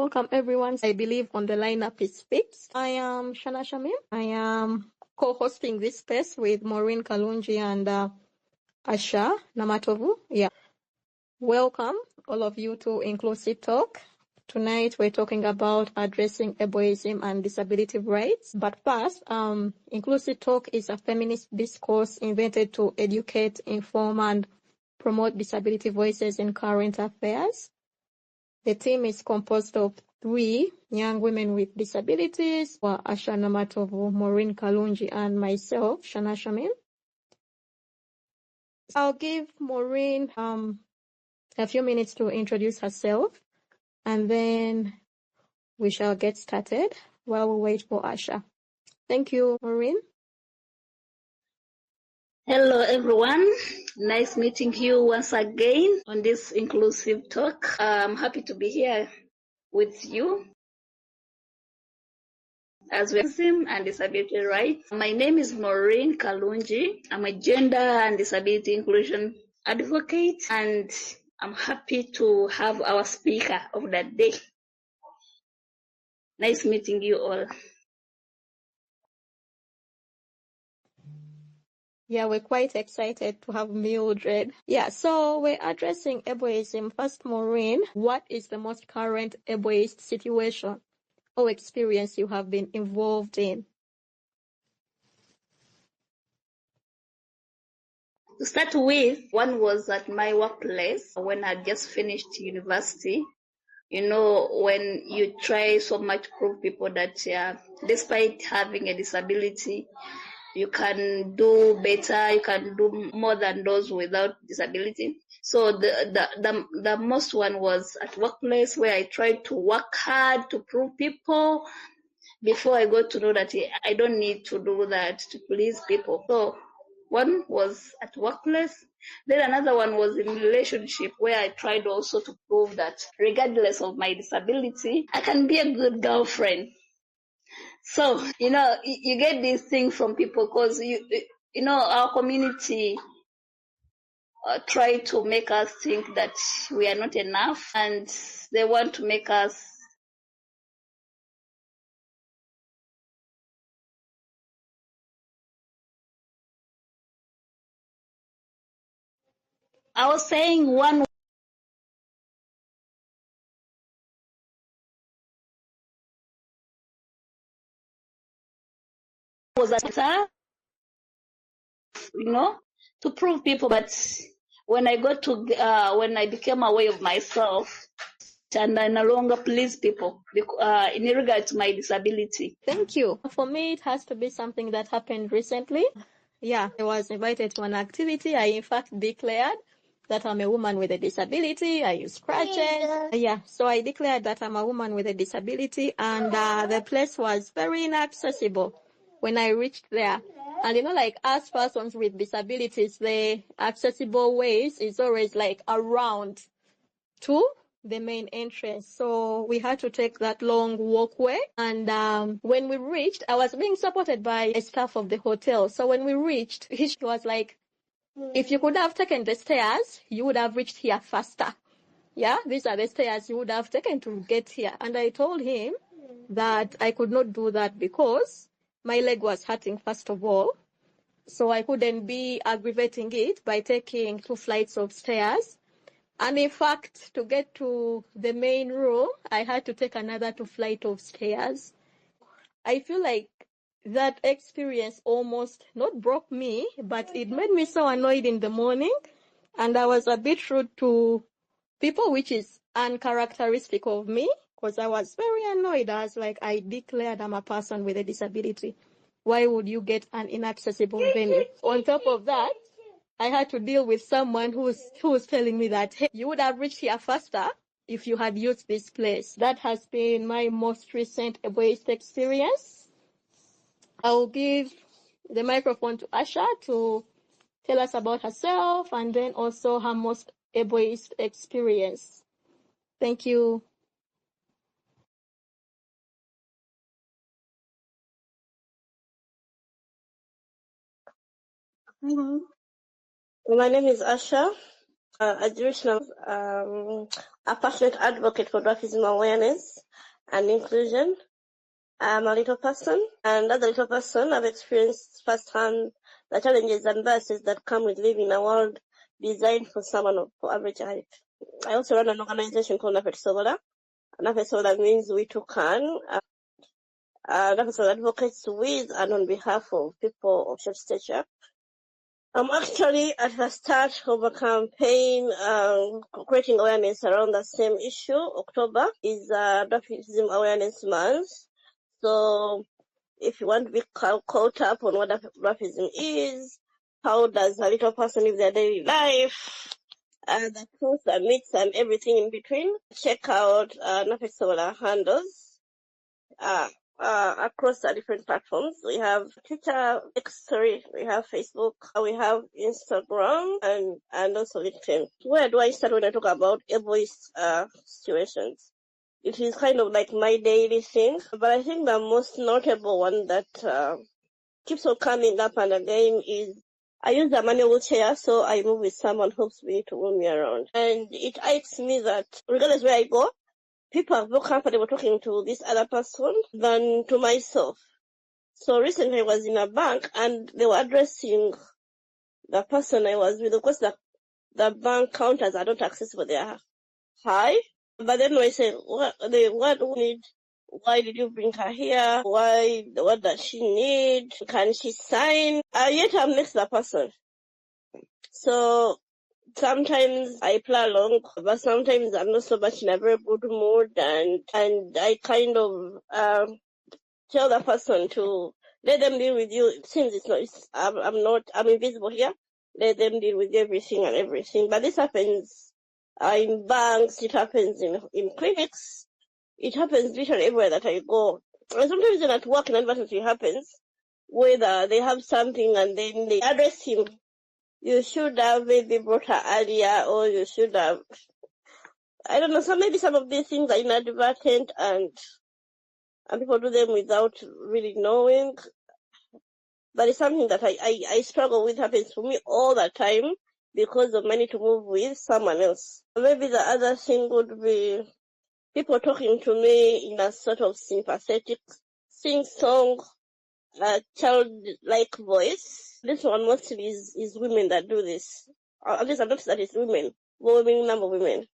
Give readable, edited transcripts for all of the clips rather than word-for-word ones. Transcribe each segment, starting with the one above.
Welcome everyone. I believe on the lineup is fixed. I am Shanah Shameem. I am co-hosting this space with Maureen Kalungi and Asher Namatovu. Yeah. Welcome all of you to InclusiTalk. Tonight we're talking about addressing ableism and disability rights. But first, InclusiTalk is a feminist discourse invented to educate, inform, and promote disability voices in current affairs. The team is composed of 3 young women with disabilities, Asher Namatovu, Maureen Kalungi, and myself, Shanah Shameem. I'll give Maureen a few minutes to introduce herself, and then we shall get started while we wait for Asher. Thank you, Maureen. Hello, everyone. Nice meeting you once again on this inclusive talk. I'm happy to be here with you as well as and disability rights. My name is Maureen Kalungi. I'm a gender and disability inclusion advocate, and I'm happy to have our speaker of the day. Nice meeting you all. Yeah, we're quite excited to have Mildred. Yeah, so we're addressing ableism. First, Maureen, what is the most current ableist situation or experience you have been involved in? To start with, one was at my workplace when I just finished university. You know, when you try so much to prove people that despite having a disability, you can do better, you can do more than those without disability. So the most one was at workplace, where I tried to work hard to prove people before I got to know that I don't need to do that to please people. So one was at workplace. Then another one was in relationship, where I tried also to prove that regardless of my disability, I can be a good girlfriend. So, you know, you get these things from people because, you know, our community try to make us think that we are not enough, and they want to make us I was saying one was a you know, to prove people. But when I got to, when I became aware of myself, and I no longer please people in regard to my disability. Thank you. For me, it has to be something that happened recently. Yeah, I was invited to an activity. I, in fact, declared that I'm a woman with a disability. I use crutches. Yeah, so I declared that I'm a woman with a disability, and the place was very inaccessible when I reached there. And you know, like us persons with disabilities, the accessible ways is always like around to the main entrance. So we had to take that long walkway. And when we reached, I was being supported by a staff of the hotel. So when we reached, he was like, if you could have taken the stairs, you would have reached here faster. Yeah, these are the stairs you would have taken to get here. And I told him that I could not do that because my leg was hurting, first of all. So I couldn't be aggravating it by taking 2 flights of stairs. And in fact, to get to the main room, I had to take another 2 flights of stairs. I feel like that experience almost not broke me, but it made me so annoyed in the morning. And I was a bit rude to people, which is uncharacteristic of me, because I was very annoyed. I was like, I declared I'm a person with a disability. Why would you get an inaccessible venue? On top of that, I had to deal with someone who was telling me that, hey, you would have reached here faster if you had used this place. That has been my most recent ableist experience. I'll give the microphone to Asher to tell us about herself and then also her most ableist experience. Thank you. My name is Asher. A passionate advocate for autism awareness. and inclusion. I'm a little person, and as a little person, I've experienced firsthand the challenges and biases that come with living in a world designed for someone of average height. I also run an organization called Nafet Sobola. Nafet Sobola means we too can. Nafet Sobola advocates with and on behalf of people of short stature. I'm actually at the start of a campaign creating awareness around the same issue. October is Racism Awareness Month. So if you want to be caught up on what racism is, how does a little person live their daily life, the pros, the myths, and everything in between, check out Nafet Sobola handles across the different platforms. We have Twitter, we have Facebook, we have Instagram, and also LinkedIn. Where do I start when I talk about ableist situations? It is kind of like my daily thing, but I think the most notable one that keeps on coming up and again is I use the manual wheelchair, so I move with someone who helps me to move me around. And it irks me that regardless where I go, people are more comfortable talking to this other person than to myself. So recently I was in a bank and they were addressing the person I was with. Of course, the bank counters are not accessible. They are high. But then I said, what do we need? Why did you bring her here? What does she need? Can she sign? Yet I'm next to the person. So sometimes I play along, but sometimes I'm not so much in a very good mood, and I kind of tell the person to let them deal with you. Since I'm invisible here. Let them deal with everything. But this happens in banks. It happens in clinics. It happens literally everywhere that I go. And sometimes even at work, inadvertently happens. Whether they have something and then they address him. You should have maybe brought her earlier, or you should have, I don't know, maybe some of these things are inadvertent and people do them without really knowing. But it's something that I struggle with, happens to me all the time because of money to move with someone else. Maybe the other thing would be people talking to me in a sort of sympathetic, sing-song, childlike voice. This one mostly is women that do this. At least I've noticed that it's women, overwhelming number of women.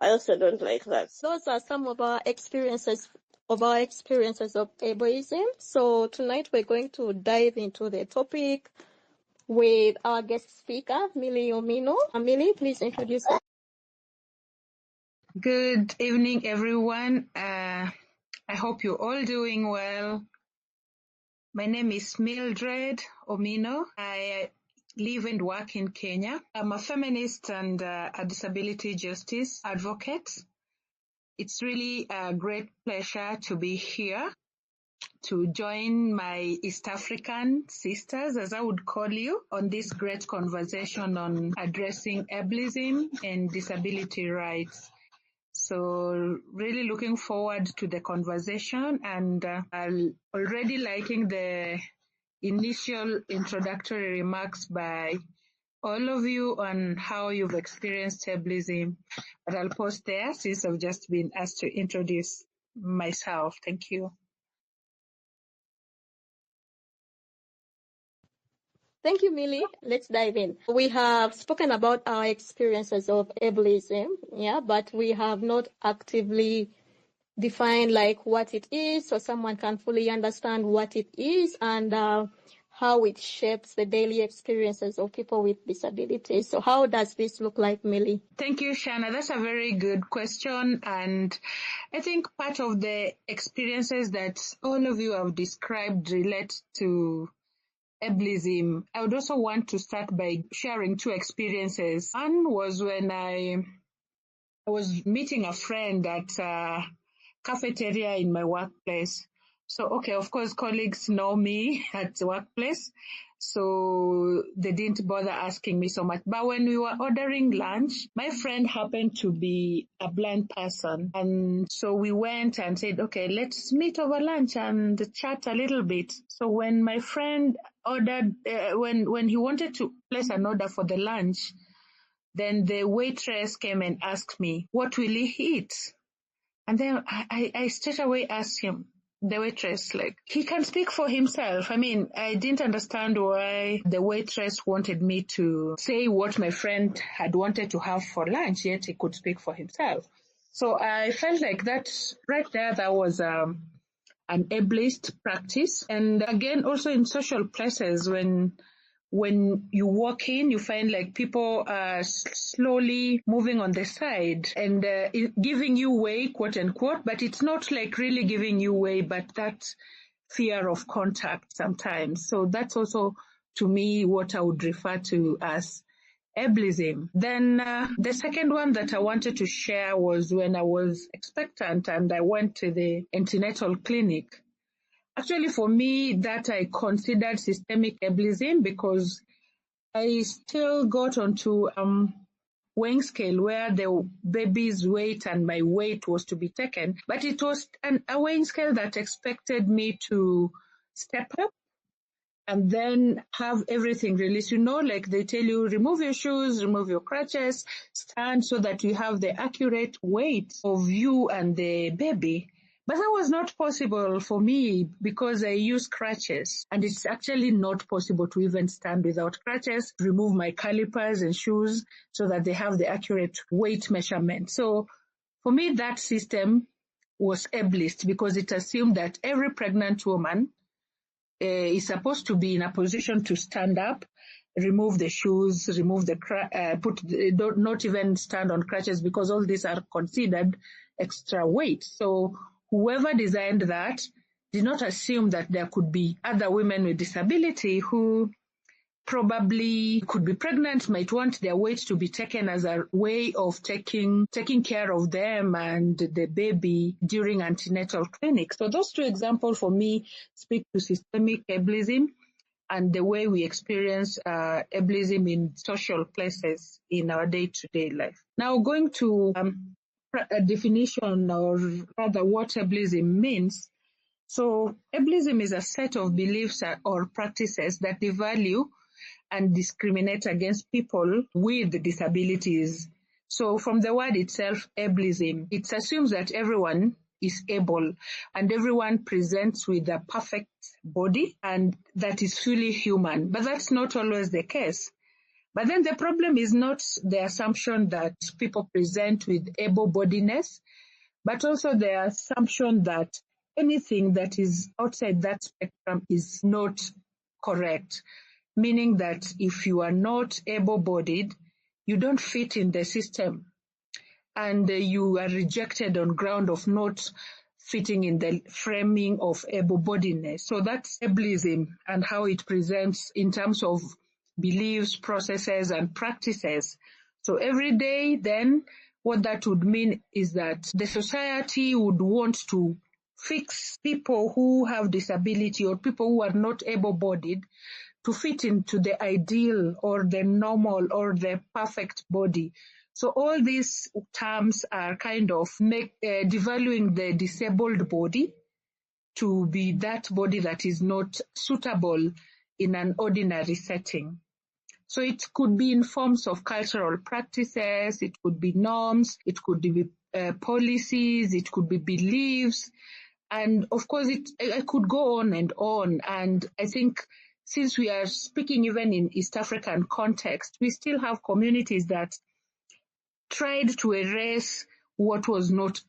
I also don't like that. Those are some of our experiences of ableism. So tonight we're going to dive into the topic with our guest speaker, Mildred Omino. Mildred, please introduce yourself. Good evening, everyone. I hope you're all doing well. My name is Mildred Omino. I live and work in Kenya. I'm a feminist and a disability justice advocate. It's really a great pleasure to be here to join my East African sisters, as I would call you, on this great conversation on addressing ableism and disability rights. So really looking forward to the conversation, and I'm already liking the initial introductory remarks by all of you on how you've experienced ableism. But I'll pause there since I've just been asked to introduce myself. Thank you. Thank you, Millie. Let's dive in. We have spoken about our experiences of ableism, but we have not actively defined like what it is, so someone can fully understand what it is and how it shapes the daily experiences of people with disabilities. So how does this look like, Millie? Thank you, Shanah. That's a very good question. And I think part of the experiences that all of you have described relate to ableism. I would also want to start by sharing two experiences. One was when I was meeting a friend at a cafeteria in my workplace. So, okay, of course, colleagues know me at the workplace, so they didn't bother asking me so much. But when we were ordering lunch, my friend happened to be a blind person. And so we went and said, okay, let's meet over lunch and chat a little bit. So when my friend ordered, when he wanted to place an order for the lunch, then the waitress came and asked me, what will he eat? And then I straight away asked him, the waitress, like, he can speak for himself. I mean, I didn't understand why the waitress wanted me to say what my friend had wanted to have for lunch, yet he could speak for himself. So I felt like that right there, that was an ableist practice. And again, also in social places, when you walk in, you find like people are slowly moving on the side and giving you way, quote unquote, but it's not like really giving you way, but that fear of contact sometimes. So that's also, to me, what I would refer to as ableism. Then the second one that I wanted to share was when I was expectant and I went to the antenatal clinic. Actually, for me, that I considered systemic ableism because I still got onto weighing scale where the baby's weight and my weight was to be taken, but it was a weighing scale that expected me to step up and then have everything released. You know, like they tell you, remove your shoes, remove your crutches, stand so that you have the accurate weight of you and the baby. But that was not possible for me because I use crutches, and it's actually not possible to even stand without crutches, remove my calipers and shoes so that they have the accurate weight measurement. So for me, that system was ableist because it assumed that every pregnant woman is supposed to be in a position to stand up, remove the shoes, remove the not even stand on crutches because all these are considered extra weight. So whoever designed that did not assume that there could be other women with disability who probably could be pregnant, might want their weight to be taken as a way of taking care of them and the baby during antenatal clinic. So those two examples for me speak to systemic ableism and the way we experience ableism in social places in our day-to-day life. Now going to a definition, or rather what ableism means. So ableism is a set of beliefs or practices that devalue and discriminate against people with disabilities. So from the word itself, ableism, it assumes that everyone is able and everyone presents with a perfect body and that is fully human. But that's not always the case. But then the problem is not the assumption that people present with able-bodiness, but also the assumption that anything that is outside that spectrum is not correct. Meaning that if you are not able-bodied, you don't fit in the system and you are rejected on ground of not fitting in the framing of able-bodiedness. So that's ableism and how it presents in terms of beliefs, processes, and practices. So every day then, what that would mean is that the society would want to fix people who have disability or people who are not able-bodied to fit into the ideal or the normal or the perfect body. So all these terms are kind of devaluing the disabled body to be that body that is not suitable in an ordinary setting. So it could be in forms of cultural practices, it could be norms, it could be policies, it could be beliefs, and of course I could go on. And I think since we are speaking even in East African context, we still have communities that tried to erase what was not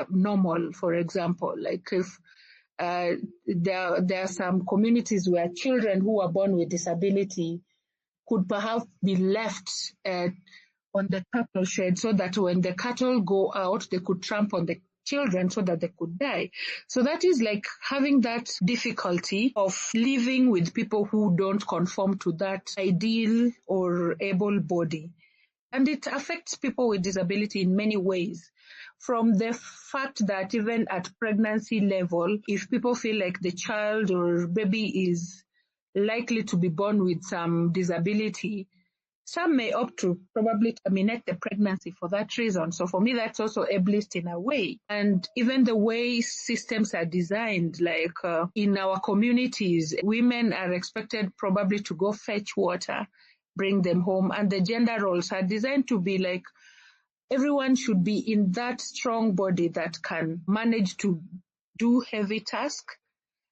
normal. For example, like if there are some communities where children who are born with disability could perhaps be left on the cattle shed so that when the cattle go out, they could tramp on the children so that they could die. So that is like having that difficulty of living with people who don't conform to that ideal or able body. And it affects people with disability in many ways. From the fact that even at pregnancy level, if people feel like the child or baby is likely to be born with some disability, some may opt to probably terminate the pregnancy for that reason. So for me, that's also ableist in a way. And even the way systems are designed, like in our communities, women are expected probably to go fetch water, bring them home, and the gender roles are designed to be like everyone should be in that strong body that can manage to do heavy tasks,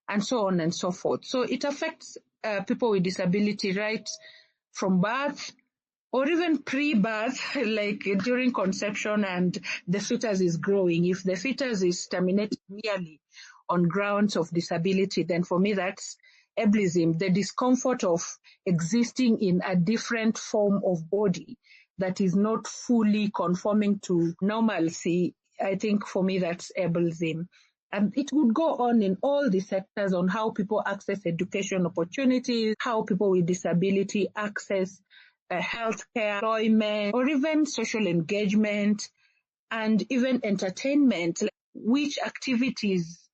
and so on and so forth. So it affects people with disability right from birth or even pre-birth, like during conception and the fetus is growing. If the fetus is terminated merely on grounds of disability, then for me that's ableism, the discomfort of existing in a different form of body that is not fully conforming to normalcy. I think for me that's ableism. And it would go on in all the sectors on how people access education opportunities, how people with disability access healthcare, employment, or even social engagement, and even entertainment. Like, which activities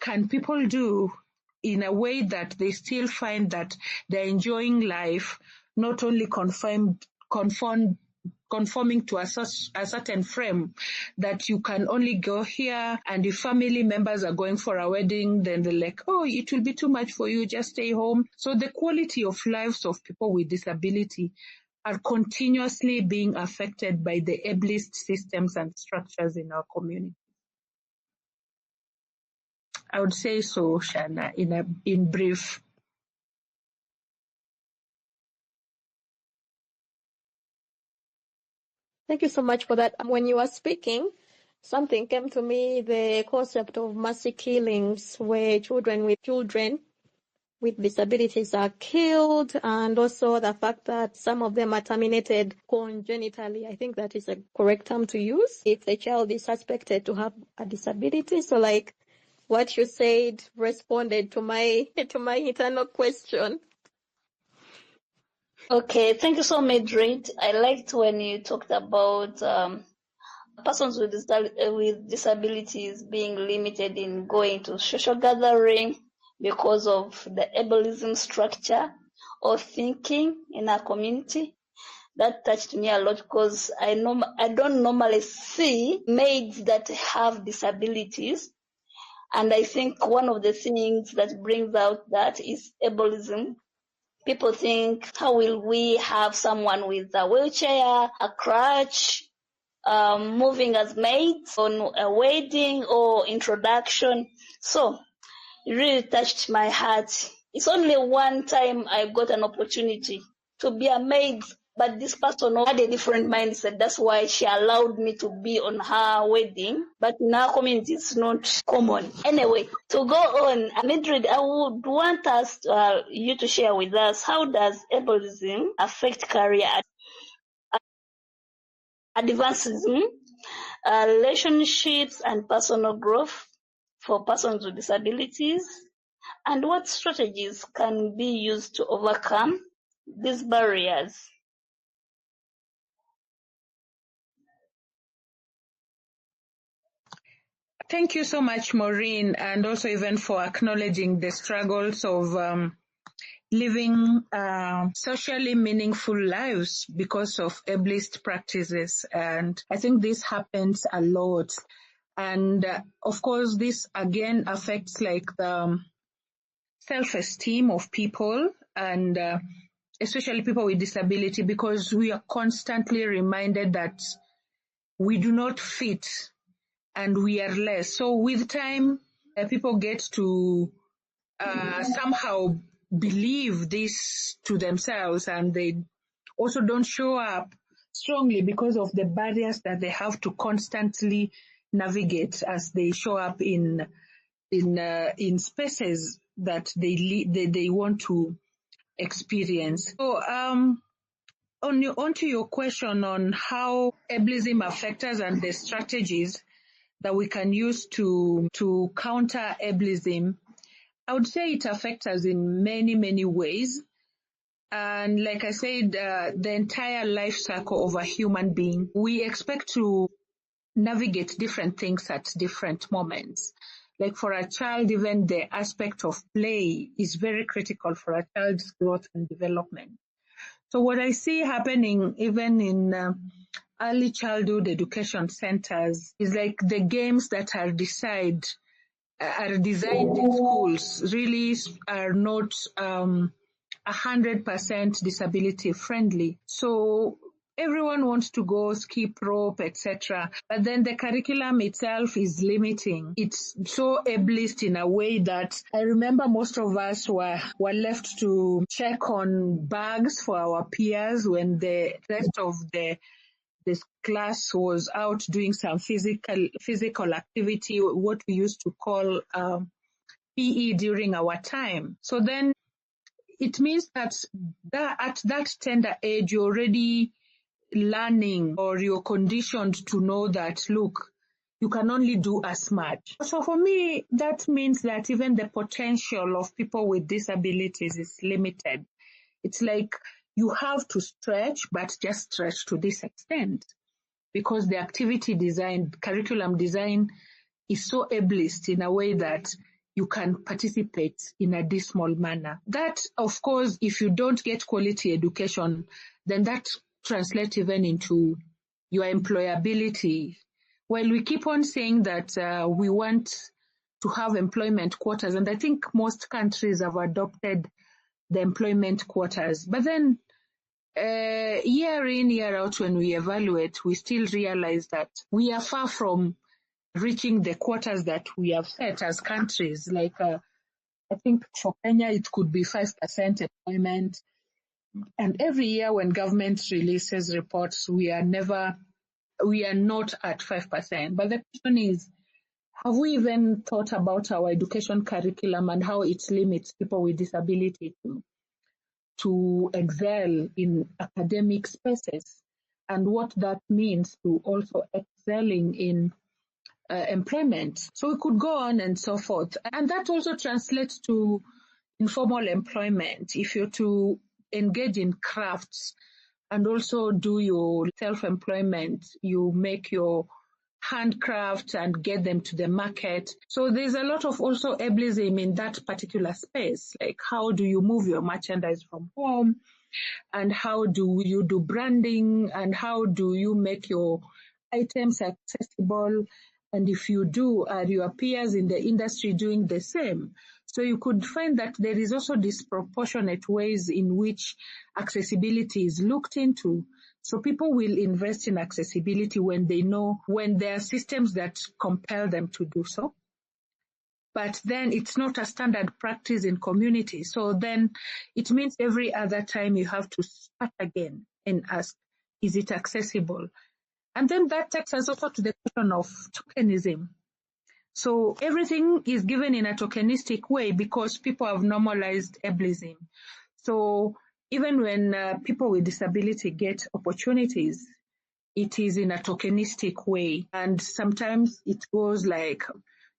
can people do in a way that they still find that they're enjoying life, not only conforming to a certain frame, that you can only go here, and if family members are going for a wedding, then they're like, oh, it will be too much for you, just stay home. So the quality of lives of people with disability are continuously being affected by the ableist systems and structures in our community. I would say so, Shanah, in brief. Thank you so much for that. When you were speaking, something came to me, the concept of mercy killings, where children with disabilities are killed, and also the fact that some of them are terminated congenitally. I think that is a correct term to use if the child is suspected to have a disability. So like what you said responded to my internal question. Okay, thank you so much, Mildred. I liked when you talked about persons with disabilities being limited in going to social gathering because of the ableism structure or thinking in our community. That touched me a lot because I don't normally see maids that have disabilities. And I think one of the things that brings out that is ableism. People think, how will we have someone with a wheelchair, a crutch, moving as maids on a wedding or introduction? So it really touched my heart. It's only one time I got an opportunity to be a maid, but this person had a different mindset. That's why she allowed me to be on her wedding. But in our community, it's not common. Anyway, to go on, Mildred, I would want us, you to share with us, how does ableism affect career advancement, relationships, and personal growth for persons with disabilities? And what strategies can be used to overcome these barriers? Thank you so much, Maureen, and also even for acknowledging the struggles of living socially meaningful lives because of ableist practices. And I think this happens a lot. And of course, this again affects like the self-esteem of people, and especially people with disability, because we are constantly reminded that we do not fit and we are less. So with time, people get to somehow believe this to themselves, and they also don't show up strongly because of the barriers that they have to constantly navigate as they show up in spaces that they want to experience. So onto your question on how ableism affects us and the strategies that we can use to counter ableism, I would say it affects us in many, many ways. And like I said, the entire life cycle of a human being, we expect to navigate different things at different moments. Like for a child, even the aspect of play is very critical for a child's growth and development. So what I see happening even in early childhood education centers is like the games that are designed in schools really are not 100% disability friendly. So everyone wants to go skip rope, etc. But then the curriculum itself is limiting. It's so ableist in a way that I remember most of us were left to check on bags for our peers when the rest of this class was out doing some physical activity, what we used to call PE during our time. So then it means that at that tender age, you're already learning or you're conditioned to know that, look, you can only do as much. So for me, that means that even the potential of people with disabilities is limited. It's like you have to stretch, but just stretch to this extent, because the activity design, curriculum design is so ableist in a way that you can participate in a dismal manner. That, of course, if you don't get quality education, then that translates even into your employability. While we keep on saying that we want to have employment quotas, and I think most countries have adopted the employment quotas, but then year in, year out, when we evaluate, we still realize that we are far from reaching the quotas that we have set as countries. Like, I think for Kenya, it could be 5% employment. And every year when government releases reports, we are not at 5%. But the question is, have we even thought about our education curriculum and how it limits people with disability to excel in academic spaces, and what that means to also excelling in employment? So we could go on and so forth. And that also translates to informal employment. If you're to engage in crafts and also do your self-employment, you make your handcrafts and get them to the market. So there's a lot of also ableism in that particular space. Like, how do you move your merchandise from home? And how do you do branding? And how do you make your items accessible? And if you do, are your peers in the industry doing the same? So you could find that there is also disproportionate ways in which accessibility is looked into. So people will invest in accessibility when they know, when there are systems that compel them to do so. But then it's not a standard practice in communities. So then it means every other time you have to start again and ask, is it accessible? And then that takes us also to the question of tokenism. So everything is given in a tokenistic way because people have normalized ableism. So even when people with disability get opportunities, it is in a tokenistic way. And sometimes it goes like,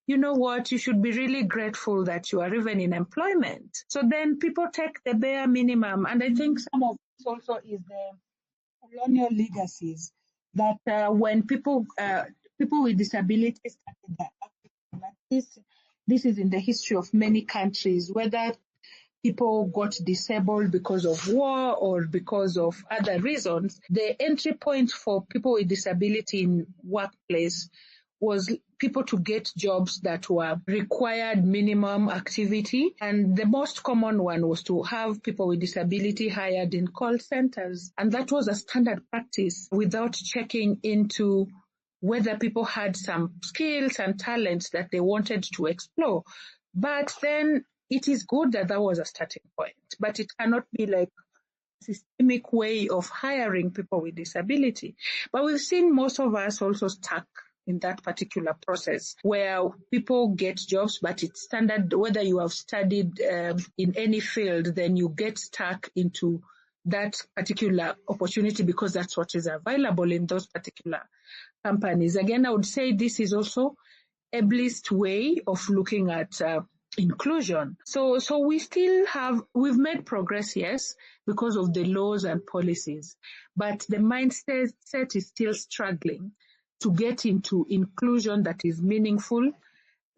you know what, you should be really grateful that you are even in employment. So then people take the bare minimum. And I think some of this also is the colonial legacies that when people with disabilities started that, this is in the history of many countries, whether people got disabled because of war or because of other reasons, the entry point for people with disability in workplace was people to get jobs that were required minimum activity. And the most common one was to have people with disability hired in call centers. And that was a standard practice without checking into whether people had some skills and talents that they wanted to explore. But then it is good that that was a starting point, but it cannot be like a systemic way of hiring people with disability. But we've seen most of us also stuck in that particular process where people get jobs, but it's standard, whether you have studied in any field, then you get stuck into that particular opportunity because that's what is available in those particular companies. Again, I would say this is also a ableist way of looking at inclusion. So we've made progress, yes, because of the laws and policies, but the mindset is still struggling to get into inclusion that is meaningful,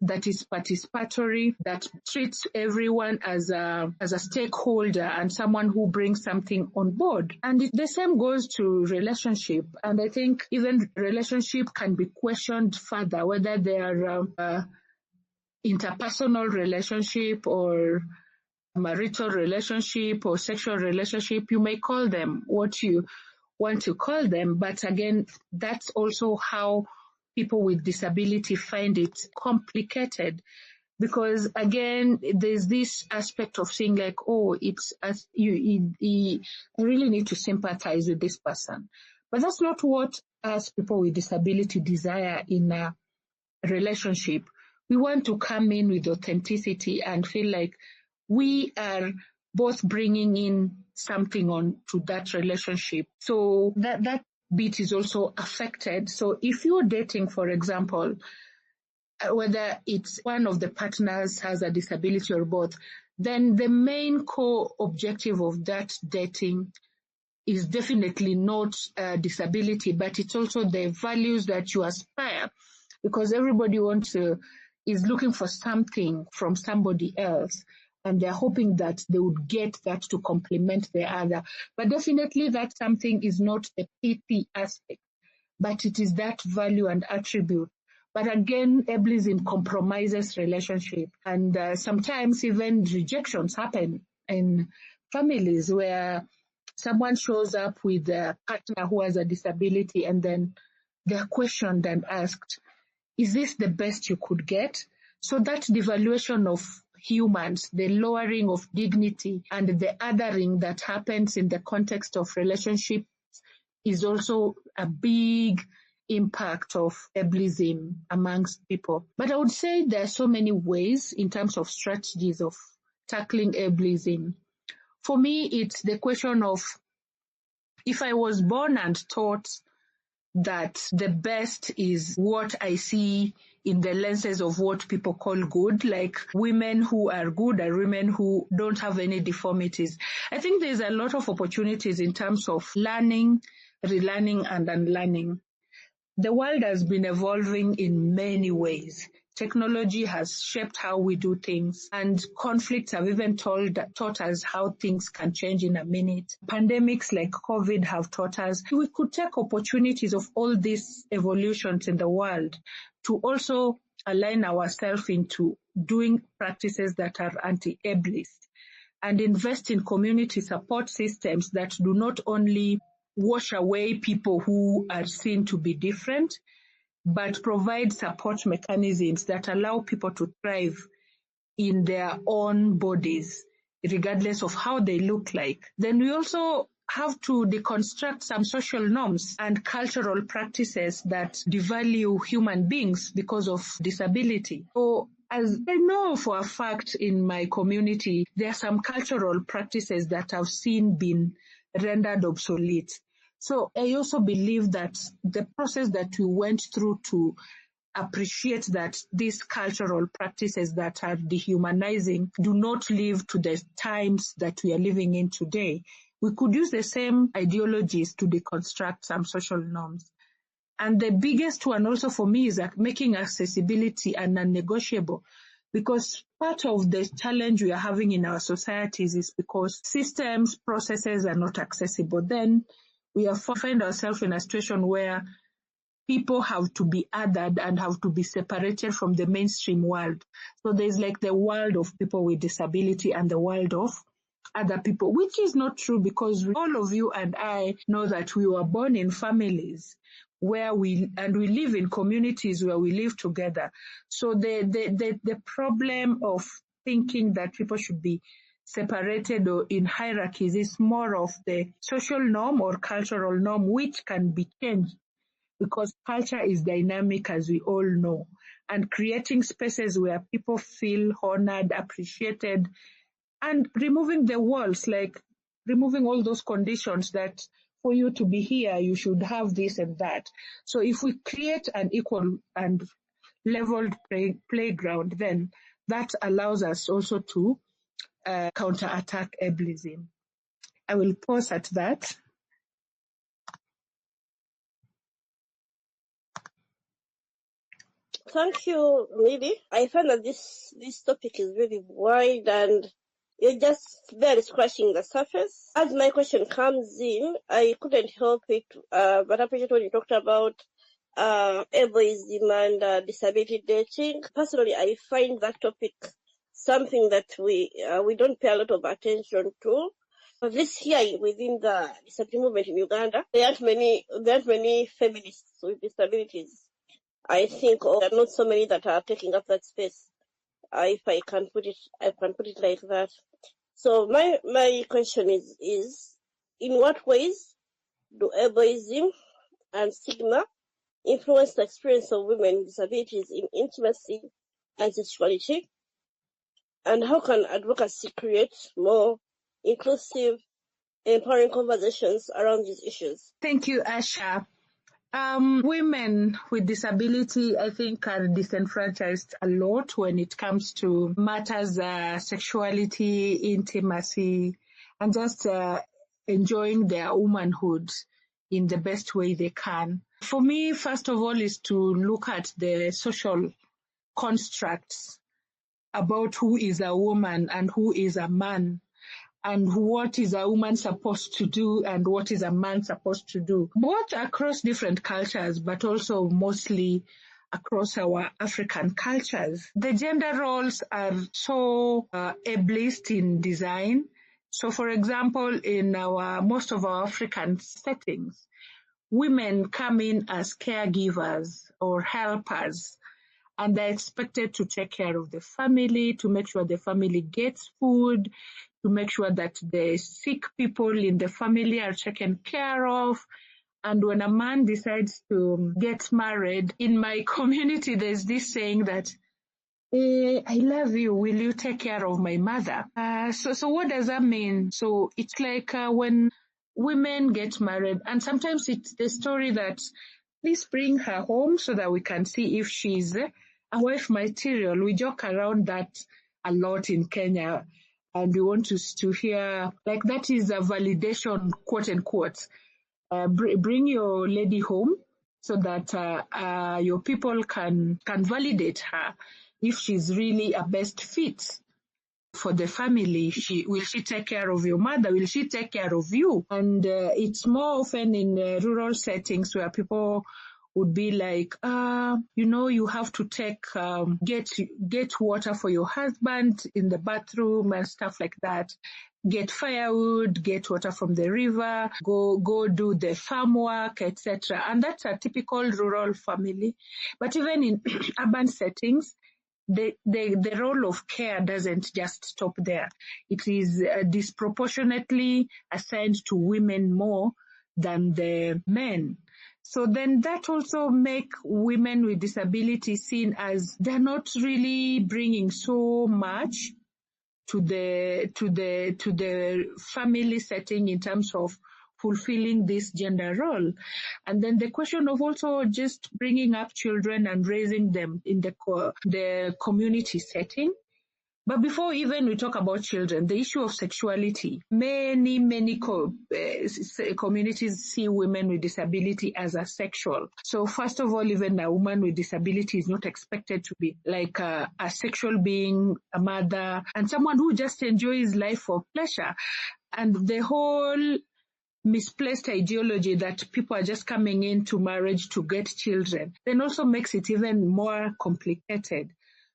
that is participatory, that treats everyone as a stakeholder and someone who brings something on board. And the same goes to relationship. And I think even relationship can be questioned further, whether they are interpersonal relationship or marital relationship or sexual relationship. You may call them what you want to call them. But again, that's also how people with disability find it complicated. Because again, there's this aspect of saying like, oh, it's as I really need to sympathize with this person. But that's not what us people with disability desire in a relationship. We want to come in with authenticity and feel like we are both bringing in something on to that relationship. So that bit is also affected. So if you're dating, for example, whether it's one of the partners has a disability or both, then the main core objective of that dating is definitely not disability, but it's also the values that you aspire, because everybody is looking for something from somebody else, and they're hoping that they would get that to complement the other. But definitely that something is not the PT aspect, but it is that value and attribute. But again, ableism compromises relationship, and sometimes even rejections happen in families where someone shows up with a partner who has a disability, and then they're questioned and asked, is this the best you could get? So that devaluation of humans, the lowering of dignity, and the othering that happens in the context of relationships is also a big impact of ableism amongst people. But I would say there are so many ways in terms of strategies of tackling ableism. For me, it's the question of, if I was born and taught that the best is what I see in the lenses of what people call good, like women who are good are women who don't have any deformities. I think there's a lot of opportunities in terms of learning, relearning, and unlearning. The world has been evolving in many ways. Technology has shaped how we do things, and conflicts have even taught us how things can change in a minute. Pandemics like COVID have taught us we could take opportunities of all these evolutions in the world to also align ourselves into doing practices that are anti-ableist, and invest in community support systems that do not only wash away people who are seen to be different, but provide support mechanisms that allow people to thrive in their own bodies, regardless of how they look like. Then we also have to deconstruct some social norms and cultural practices that devalue human beings because of disability. So, as I know for a fact in my community, there are some cultural practices that have been rendered obsolete. So I also believe that the process that we went through to appreciate that these cultural practices that are dehumanizing do not live to the times that we are living in today. We could use the same ideologies to deconstruct some social norms. And the biggest one also for me is making accessibility a non-negotiable, because part of the challenge we are having in our societies is because systems, processes are not accessible. Then we find ourselves in a situation where people have to be othered and have to be separated from the mainstream world. So there's like the world of people with disability and the world of other people, which is not true, because all of you and I know that we were born in families where we live in communities where we live together. So the problem of thinking that people should be separated or in hierarchies is more of the social norm or cultural norm, which can be changed because culture is dynamic, as we all know, and creating spaces where people feel honored, appreciated, and removing the walls, like removing all those conditions that for you to be here, you should have this and that. So if we create an equal and leveled playground, then that allows us also to counterattack ableism. I will pause at that. Thank you, Lily. I find that this topic is really wide and you're just barely scratching the surface. As my question comes in, I couldn't help it, but I appreciate when you talked about ableism and disability dating. Personally, I find that topic something that we don't pay a lot of attention to. This here within the disability movement in Uganda, there aren't many feminists with disabilities. I think there are not so many that are taking up that space. If I can put it like that. So my question is in what ways do ableism and stigma influence the experience of women with disabilities in intimacy and sexuality? And how can advocacy create more inclusive, empowering conversations around these issues? Thank you, Asha. Women with disability, I think, are disenfranchised a lot when it comes to matters, sexuality, intimacy, and just enjoying their womanhood in the best way they can. For me, first of all, is to look at the social constructs about who is a woman and who is a man, and what is a woman supposed to do and what is a man supposed to do, both across different cultures, but also mostly across our African cultures. The gender roles are so ableist in design. So, for example, in most of our African settings, women come in as caregivers or helpers, and they're expected to take care of the family, to make sure the family gets food, to make sure that the sick people in the family are taken care of. And when a man decides to get married, in my community, there's this saying that, I love you, will you take care of my mother? So what does that mean? So it's like when women get married, and sometimes it's the story that, please bring her home so that we can see if she's a wife material. We joke around that a lot in Kenya, and we want to hear, like, that is a validation, quote unquote. Bring your lady home so that your people can validate her if she's really a best fit for the family. Will she take care of your mother? Will she take care of you? And it's more often in rural settings where people would be like, you have to get water for your husband in the bathroom and stuff like that. Get firewood, get water from the river, go do the farm work, etc. And that's a typical rural family. But even in urban settings, the role of care doesn't just stop there. It is disproportionately assigned to women more than the men. So then that also make women with disabilities seen as they're not really bringing so much to the family setting in terms of fulfilling this gender role. And then the question of also just bringing up children and raising them in the community setting. But before even we talk about children, the issue of sexuality, many communities see women with disability as asexual. So first of all, even a woman with disability is not expected to be like a sexual being, a mother, and someone who just enjoys life for pleasure. And the whole misplaced ideology that people are just coming into marriage to get children then also makes it even more complicated.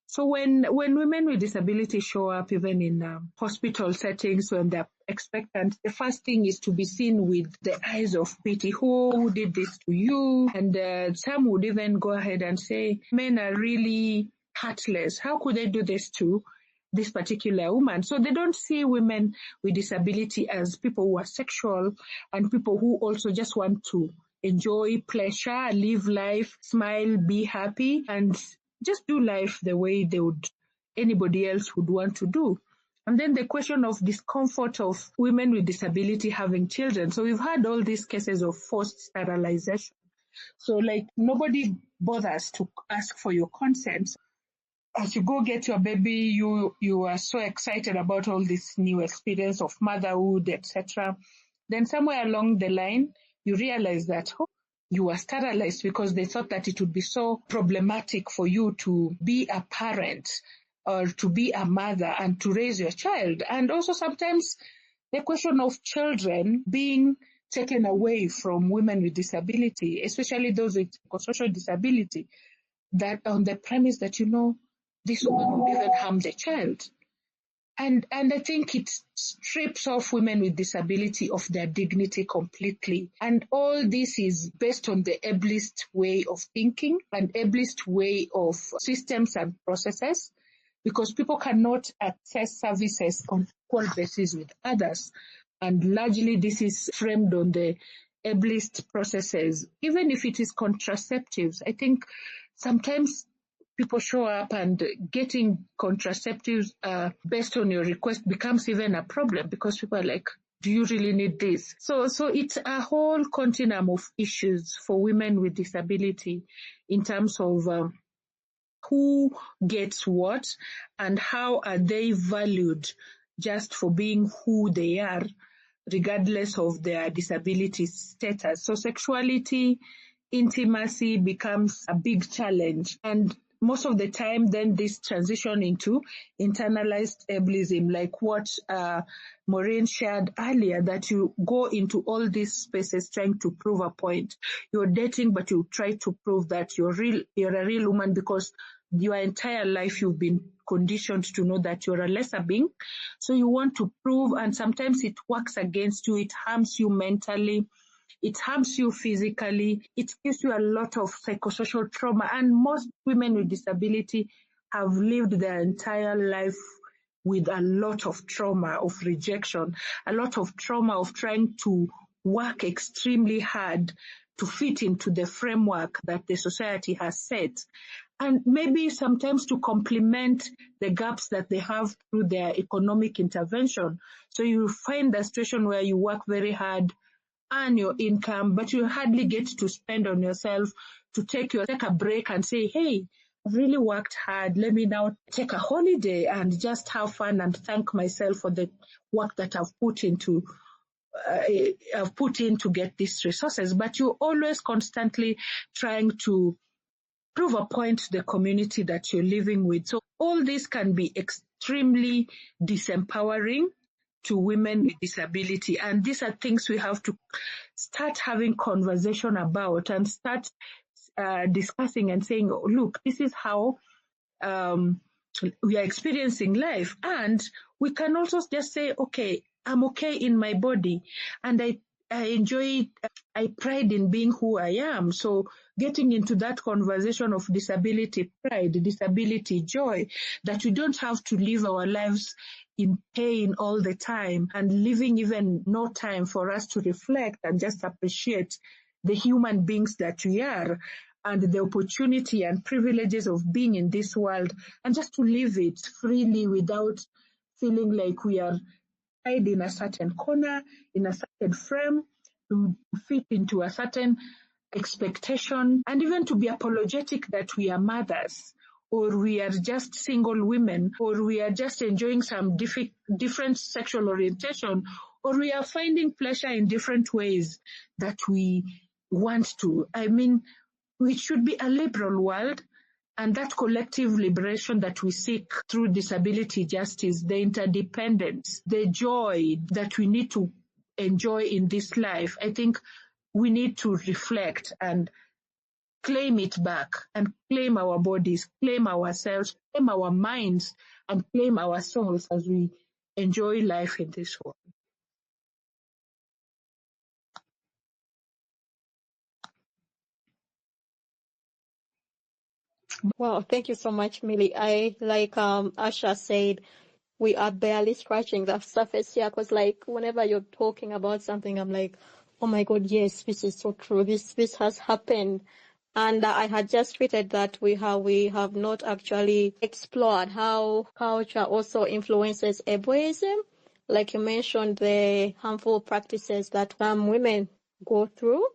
So when women with disability show up even in hospital settings when they're expectant, the first thing is to be seen with the eyes of pity. Who did this to you? And some would even go ahead and say, men are really heartless. How could they do this to this particular woman? So they don't see women with disability as people who are sexual and people who also just want to enjoy pleasure, live life, smile, be happy, and just do life the way anybody else would want to do. And then the question of discomfort of women with disability having children. So we've had all these cases of forced sterilization. So like nobody bothers to ask for your consent. As you go get your baby, you are so excited about all this new experience of motherhood, etc. Then somewhere along the line, you realize that you were sterilized because they thought that it would be so problematic for you to be a parent or to be a mother and to raise your child. And also sometimes the question of children being taken away from women with disability, especially those with social disability, that on the premise that, this woman would even harm the child. And I think it strips off women with disability of their dignity completely. And all this is based on the ableist way of thinking and ableist way of systems and processes, because people cannot access services on equal basis with others. And largely this is framed on the ableist processes. Even if it is contraceptives, I think sometimes people show up and getting contraceptives based on your request becomes even a problem, because people are like, do you really need this? So it's a whole continuum of issues for women with disability in terms of who gets what and how are they valued just for being who they are, regardless of their disability status. So sexuality, intimacy becomes a big challenge. And most of the time, then this transition into internalized ableism, like what Maureen shared earlier, that you go into all these spaces trying to prove a point. You're dating, but you try to prove that you're a real woman, because your entire life you've been conditioned to know that you're a lesser being. So you want to prove, and sometimes it works against you. It harms you mentally. It harms you physically. It gives you a lot of psychosocial trauma. And most women with disability have lived their entire life with a lot of trauma of rejection, a lot of trauma of trying to work extremely hard to fit into the framework that the society has set. And maybe sometimes to complement the gaps that they have through their economic intervention. So you find a situation where you work very hard, earn your income, but you hardly get to spend on yourself, to take a break and say, hey, I've really worked hard. Let me now take a holiday and just have fun and thank myself for the work that I've put in to get these resources. But you're always constantly trying to prove a point to the community that you're living with. So all this can be extremely disempowering to women with disability. And these are things we have to start having conversation about and start discussing and saying, oh, look, this is how we are experiencing life. And we can also just say, okay, I'm okay in my body and I enjoy, I pride in being who I am. So getting into that conversation of disability pride, disability joy, that we don't have to live our lives in pain all the time, and leaving even no time for us to reflect and just appreciate the human beings that we are and the opportunity and privileges of being in this world, and just to live it freely without feeling like we are tied in a certain corner, in a certain frame, to fit into a certain expectation, and even to be apologetic that we are mothers, or we are just single women, or we are just enjoying some different sexual orientation, or we are finding pleasure in different ways that we want to. I mean, it should be a liberal world, and that collective liberation that we seek through disability justice, the interdependence, the joy that we need to enjoy in this life, I think we need to reflect and claim it back, and claim our bodies, claim ourselves, claim our minds, and claim our souls as we enjoy life in this world. Wow, thank you so much, Millie. I like Asha said, we are barely scratching the surface here, because like whenever you're talking about something, I'm like, oh my God, yes, this is so true. This has happened. And I had just tweeted that we have not actually explored how culture also influences ableism. Like you mentioned, the harmful practices that women go through.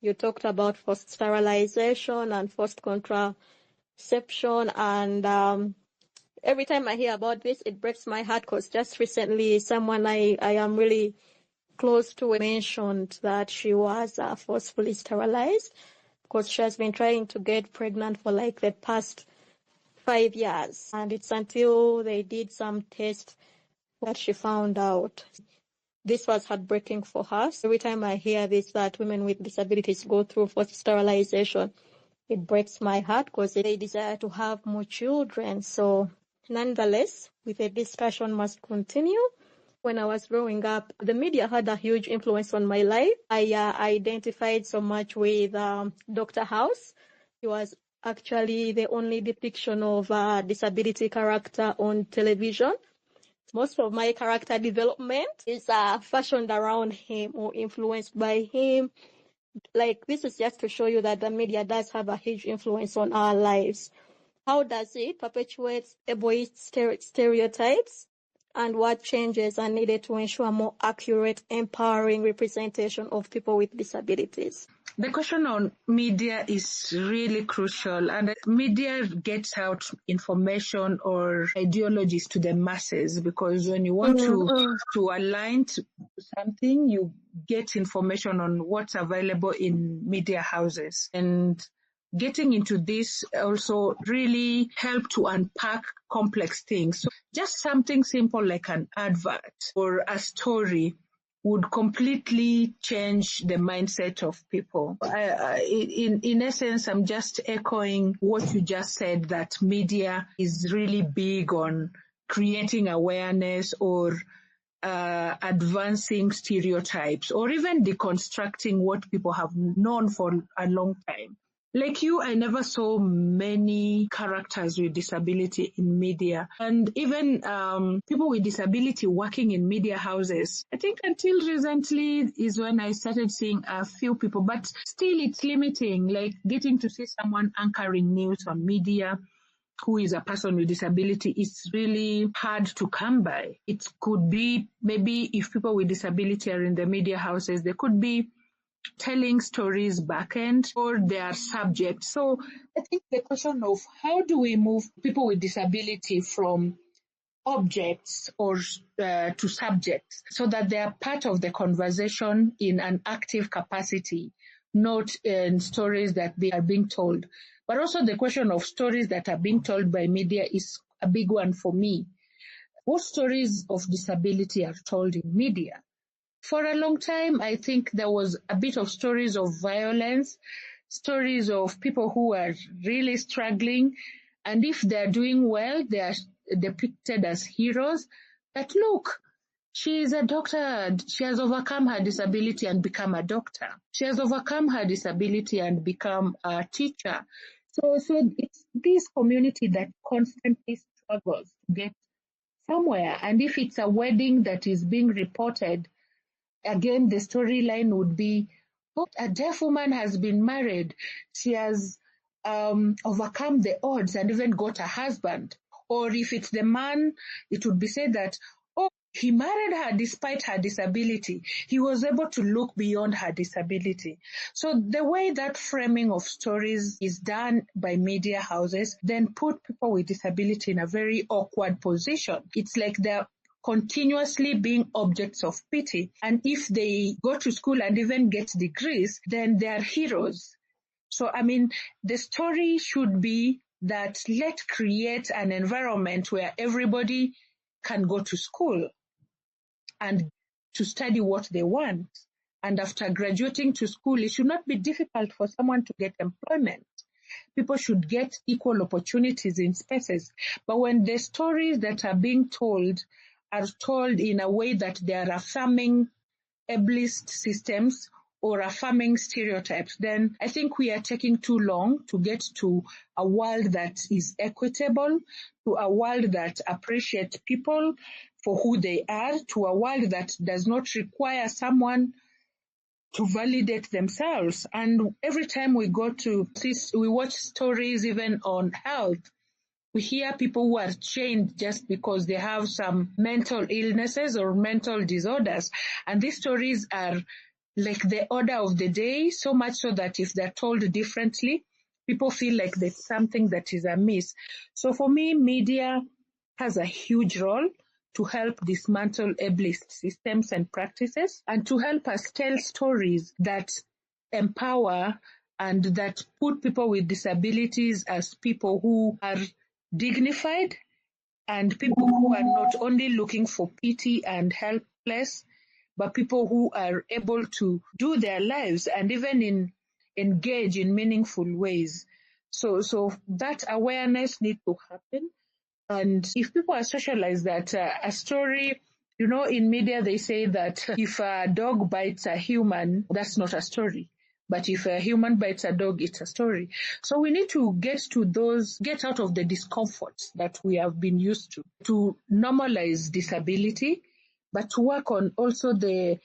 You talked about forced sterilization and forced contraception, and every time I hear about this, it breaks my heart, because just recently someone I am really close to mentioned that she was forcefully sterilized, because she has been trying to get pregnant for like the past 5 years. And it's until they did some tests that she found out. This was heartbreaking for her. So every time I hear this, that women with disabilities go through forced sterilization, it breaks my heart, because they desire to have more children. So Nonetheless, with the discussion must continue. When I was growing up, the media had a huge influence on my life. I identified so much with Dr. House. He was actually the only depiction of a disability character on television. Most of my character development is fashioned around him or influenced by him. Like, this is just to show you that the media does have a huge influence on our lives. How does it perpetuate ableist stereotypes? And what changes are needed to ensure more accurate, empowering representation of people with disabilities? The question on media is really crucial, and media gets out information or ideologies to the masses, because when you want to align to something, you get information on what's available in media houses. And getting into this also really help to unpack complex things. So just something simple like an advert or a story would completely change the mindset of people. In essence, I'm just echoing what you just said, that media is really big on creating awareness or advancing stereotypes, or even deconstructing what people have known for a long time. Like you, I never saw many characters with disability in media, and even people with disability working in media houses. I think until recently is when I started seeing a few people, but still it's limiting, like getting to see someone anchoring news on media who is a person with disability is really hard to come by. It could be maybe if people with disability are in the media houses, they could be telling stories back end or their subject. So I think the question of how do we move people with disability from objects or to subjects so that they are part of the conversation in an active capacity, not in stories that they are being told. But also the question of stories that are being told by media is a big one for me. What stories of disability are told in media? For a long time, I think there was a bit of stories of violence, stories of people who are really struggling, and if they're doing well, they are depicted as heroes. That look, she is a doctor, she has overcome her disability and become a doctor. She has overcome her disability and become a teacher. So it's this community that constantly struggles to get somewhere. And if it's a wedding that is being reported, again, the storyline would be, oh, a deaf woman has been married. She has overcome the odds and even got a husband. Or if it's the man, it would be said that, oh, he married her despite her disability. He was able to look beyond her disability. So the way that framing of stories is done by media houses then put people with disability in a very awkward position. It's like they're continuously being objects of pity. And if they go to school and even get degrees, then they are heroes. So, I mean, the story should be that let's create an environment where everybody can go to school and to study what they want. And after graduating to school, it should not be difficult for someone to get employment. People should get equal opportunities in spaces. But when the stories that are being told are told in a way that they are affirming ableist systems or affirming stereotypes, then I think we are taking too long to get to a world that is equitable, to a world that appreciates people for who they are, to a world that does not require someone to validate themselves. And every time we go to this, we watch stories even on health, we hear people who are chained just because they have some mental illnesses or mental disorders. And these stories are like the order of the day, so much so that if they're told differently, people feel like there's something that is amiss. So for me, media has a huge role to help dismantle ableist systems and practices, and to help us tell stories that empower and that put people with disabilities as people who are dignified and people who are not only looking for pity and helpless, but people who are able to do their lives and even engage in meaningful ways. So that awareness needs to happen. And if people are socialized that a story, in media they say that if a dog bites a human, that's not a story. But if a human bites a dog, it's a story. So we need to get out of the discomforts that we have been used to normalize disability, but to work on also the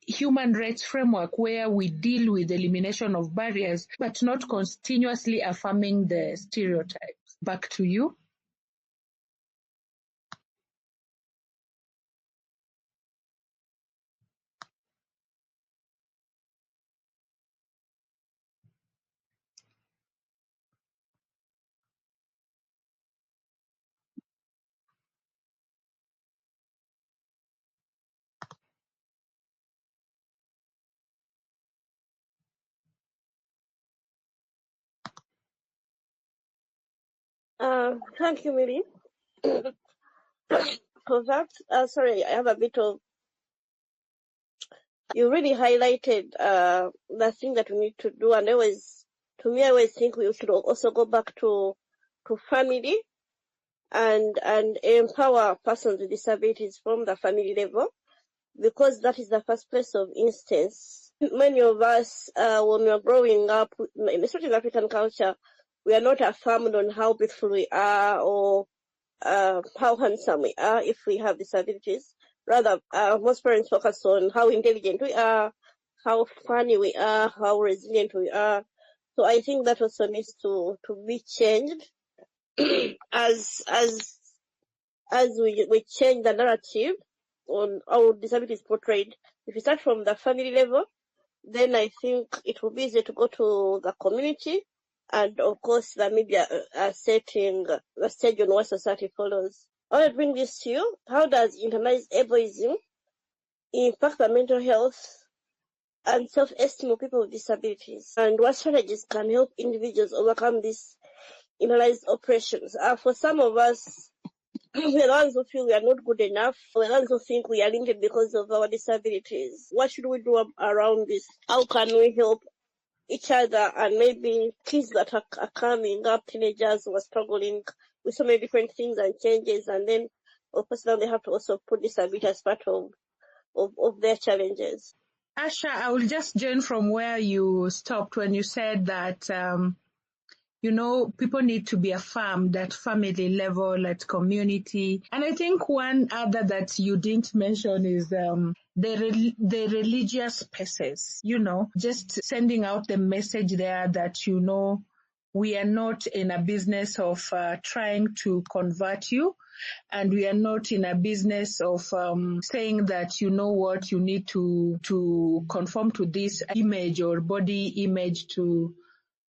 human rights framework where we deal with the elimination of barriers, but not continuously affirming the stereotypes. Back to you. Thank you, Millie, for that. Sorry, I have a bit of. You really highlighted the thing that we need to do, and I always think we should also go back to family and empower persons with disabilities from the family level, because that is the first place of instance. Many of us, when we are growing up, especially in African culture, we are not affirmed on how beautiful we are or how handsome we are if we have disabilities. Rather, most parents focus on how intelligent we are, how funny we are, how resilient we are. So I think that also needs to be changed as we change the narrative on how disability is portrayed. If you start from the family level, then I think it will be easier to go to the community, and of course the media are setting the stage on what society follows. I want to bring this to you. How does internalized ableism impact the mental health and self-esteem of people with disabilities? And what strategies can help individuals overcome these internalized oppressions? For some of us, we are the ones who feel we are not good enough. We are the ones who think we are limited because of our disabilities. What should we do around this? How can we help each other and maybe kids that are coming up, teenagers who are struggling with so many different things and changes, and then of course now they have to also put disability as part of their challenges. Asha, I will just join from where you stopped when you said that people need to be affirmed at family level, at community. And I think one other that you didn't mention is the religious spaces, just sending out the message there that, we are not in a business of trying to convert you. And we are not in a business of saying that, you need to conform to this image or body image to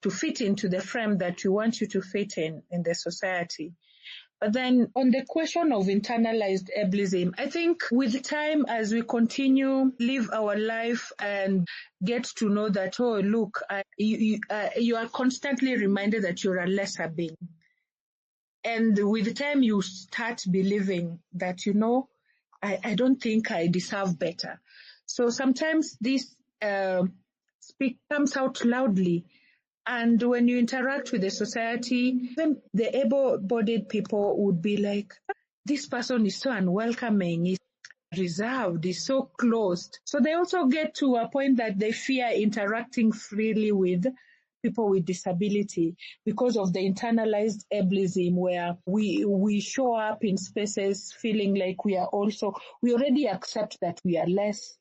fit into the frame that we want you to fit in the society. But then on the question of internalized ableism, I think with time, as we continue, live our life and get to know that, oh, look, you are constantly reminded that you're a lesser being. And with time, you start believing that, I don't think I deserve better. So sometimes this comes out loudly. And when you interact with the society, even the able-bodied people would be like, this person is so unwelcoming, is reserved, is so closed. So they also get to a point that they fear interacting freely with people with disability because of the internalized ableism, where we show up in spaces feeling like we already accept that we are less.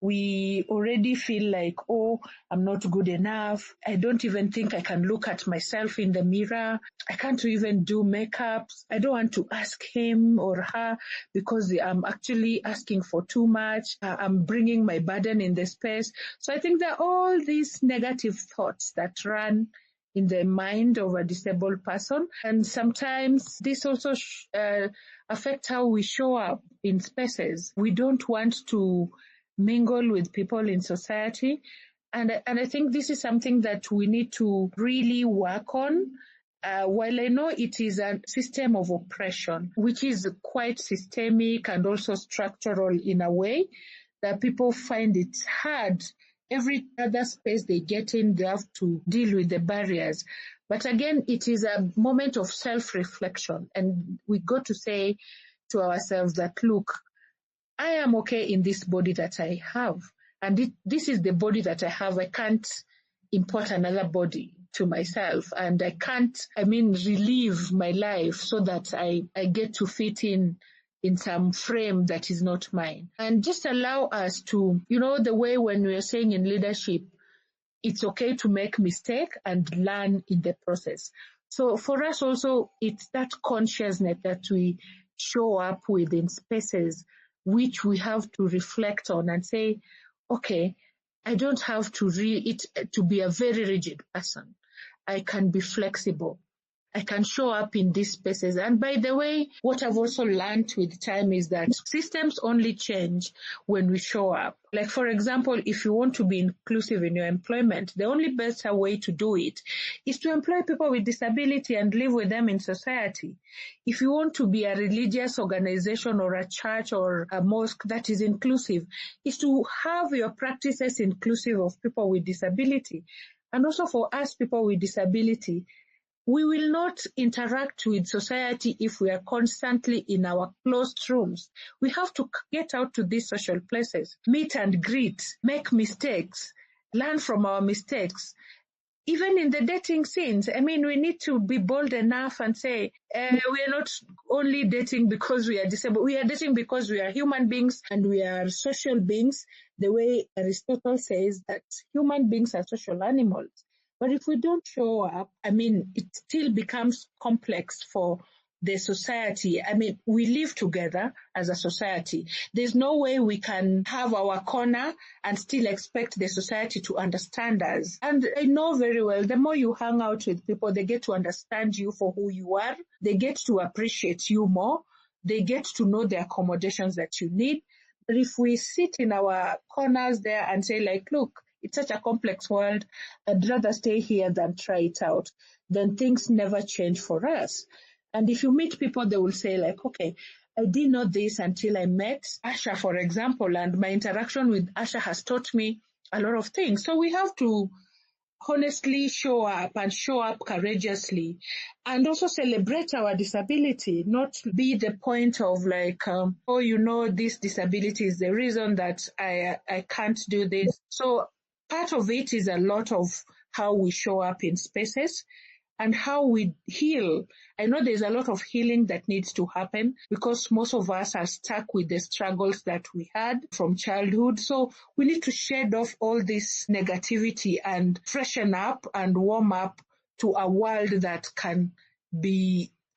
We already feel like, oh, I'm not good enough. I don't even think I can look at myself in the mirror. I can't even do makeup. I don't want to ask him or her because I'm actually asking for too much. I'm bringing my burden in the space. So I think that all these negative thoughts that run in the mind of a disabled person, and sometimes this also affects how we show up in spaces. We don't want to mingle with people in society. And I think this is something that we need to really work on. While I know it is a system of oppression, which is quite systemic and also structural in a way that people find it hard. Every other space they get in, they have to deal with the barriers. But again, it is a moment of self-reflection, and we got to say to ourselves that, look, I am okay in this body that I have, and this is the body that I have. I can't import another body to myself, and I can't, relive my life so that I get to fit in some frame that is not mine. And just allow us to, the way when we are saying in leadership, it's okay to make mistake and learn in the process. So for us also, it's that consciousness that we show up with in spaces which we have to reflect on and say, okay, I don't have to be a very rigid person. I can be flexible. I can show up in these spaces. And by the way, what I've also learned with time is that systems only change when we show up. Like, for example, if you want to be inclusive in your employment, the only better way to do it is to employ people with disability and live with them in society. If you want to be a religious organization or a church or a mosque that is inclusive, is to have your practices inclusive of people with disability. And also for us people with disability, we will not interact with society if we are constantly in our closed rooms. We have to get out to these social places, meet and greet, make mistakes, learn from our mistakes. Even in the dating scenes, we need to be bold enough and say, we are not only dating because we are disabled. We are dating because we are human beings and we are social beings, the way Aristotle says that human beings are social animals. But if we don't show up, it still becomes complex for the society. We live together as a society. There's no way we can have our corner and still expect the society to understand us. And I know very well, the more you hang out with people, they get to understand you for who you are. They get to appreciate you more. They get to know the accommodations that you need. But if we sit in our corners there and say, like, look, it's such a complex world, I'd rather stay here than try it out, then things never change for us. And if you meet people, they will say, like, okay, I didn't know this until I met Asher, for example, and my interaction with Asher has taught me a lot of things. So we have to honestly show up and show up courageously and also celebrate our disability, not be the point of like, this disability is the reason that I can't do this. So part of it is a lot of how we show up in spaces and how we heal. I know there's a lot of healing that needs to happen because most of us are stuck with the struggles that we had from childhood. So we need to shed off all this negativity and freshen up and warm up to a world that can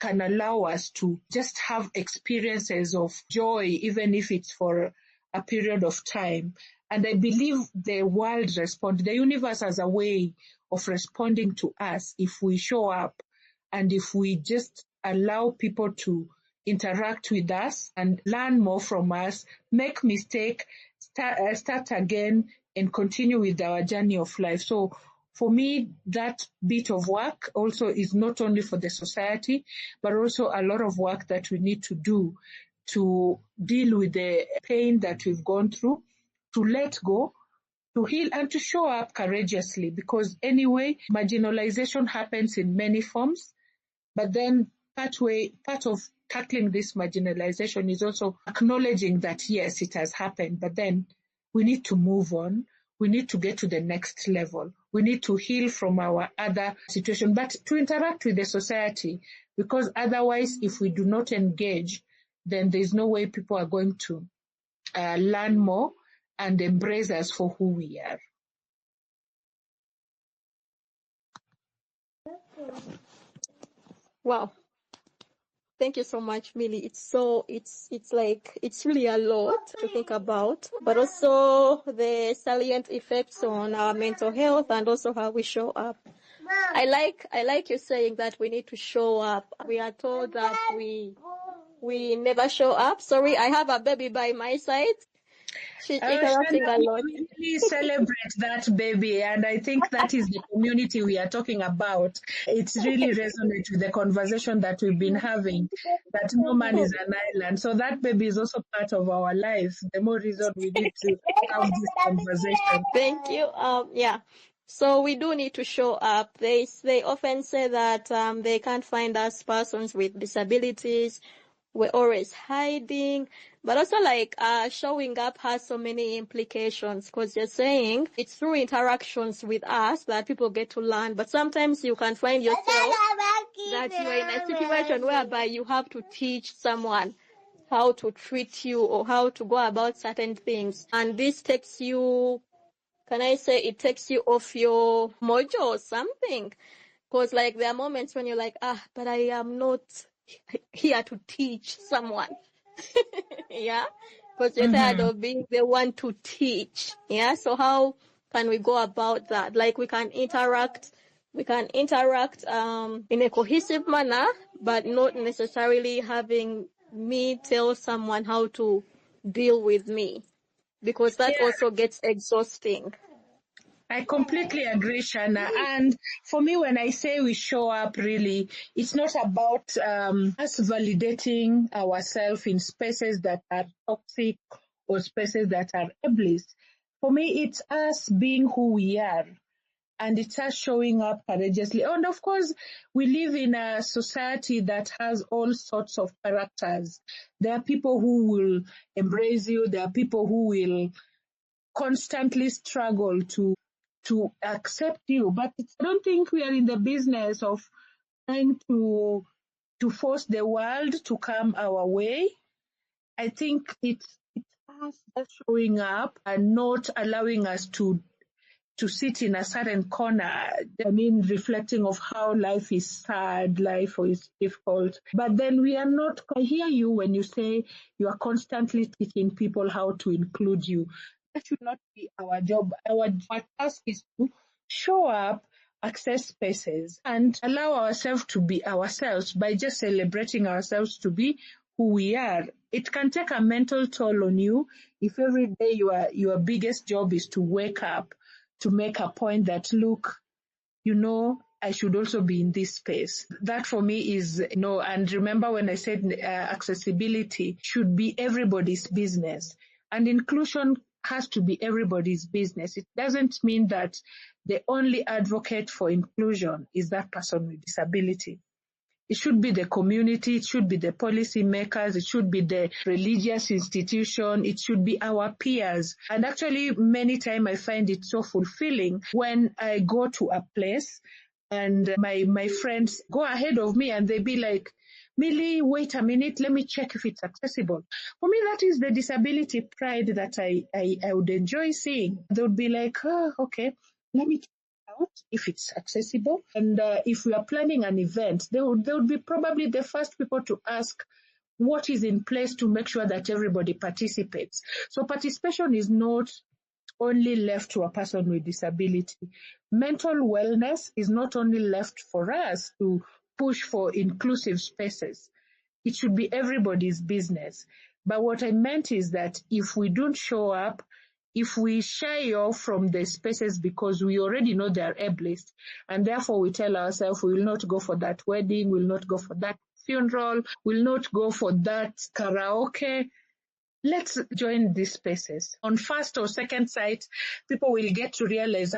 allow us to just have experiences of joy, even if it's for a period of time. And I believe the world the universe has a way of responding to us if we show up and if we just allow people to interact with us and learn more from us, make mistake, start again and continue with our journey of life. So for me, that bit of work also is not only for the society, but also a lot of work that we need to do to deal with the pain that we've gone through, to let go, to heal, and to show up courageously. Because anyway, marginalization happens in many forms, but then part of tackling this marginalization is also acknowledging that, yes, it has happened, but then we need to move on. We need to get to the next level. We need to heal from our other situation, but to interact with the society, because otherwise, if we do not engage, then there's no way people are going to learn more and embrace us for who we are. Wow. Thank you so much, Millie. It's really a lot to think about, but also the salient effects on our mental health and also how we show up. I like you saying that we need to show up. We are told that we never show up. Sorry, I have a baby by my side. She's interrupting a lot. We really celebrate that baby, and I think that is the community we are talking about. It's really resonates with the conversation that we've been having, that no man is an island. So that baby is also part of our lives. The more reason we need to have this conversation. Thank you. Yeah. So we do need to show up. They often say that they can't find us persons with disabilities. We're always hiding. But also showing up has so many implications, because you're saying it's through interactions with us that people get to learn. But sometimes you can find yourself that you are in a situation whereby you have to teach someone how to treat you or how to go about certain things. And this takes you, can I say, it takes you off your mojo or something? Because there are moments when you're like, but I am not here to teach someone. Yeah, because you're tired of being the one to teach. Yeah, so how can we go about that? We can interact in a cohesive manner, but not necessarily having me tell someone how to deal with me, because that also gets exhausting. I completely agree, Shanah. And for me, when I say we show up, really, it's not about us validating ourselves in spaces that are toxic or spaces that are ableist. For me, it's us being who we are. And it's us showing up courageously. And of course, we live in a society that has all sorts of characters. There are people who will embrace you. There are people who will constantly struggle to accept you. But I don't think we are in the business of trying to force the world to come our way. I think it's us just showing up and not allowing us to sit in a certain corner. I mean, reflecting of how life is sad, life is difficult. But then we are not, I hear you when you say you are constantly teaching people how to include you. That should not be our job. Our task is to show up, access spaces, and allow ourselves to be ourselves by just celebrating ourselves to be who we are. It can take a mental toll on you if every day your biggest job is to wake up to make a point that, look, I should also be in this space. That for me is, and remember when I said accessibility should be everybody's business, and inclusion has to be everybody's business. It doesn't mean that the only advocate for inclusion is that person with disability. It should be the community, it should be the policy makers, it should be the religious institution, it should be our peers. And actually, many times I find it so fulfilling when I go to a place and my friends go ahead of me and they be like, Millie, wait a minute, let me check if it's accessible. For me, that is the disability pride that I would enjoy seeing. They would be like, oh, okay, let me check out if it's accessible. And if we are planning an event, they would be probably the first people to ask what is in place to make sure that everybody participates. So participation is not only left to a person with disability. Mental wellness is not only left for us to push for inclusive spaces. It should be everybody's business. But what I meant is that if we don't show up, if we shy off from the spaces because we already know they are ableist, and therefore we tell ourselves we will not go for that wedding, we will not go for that funeral, we will not go for that karaoke, let's join these spaces. On first or second sight, people will get to realize,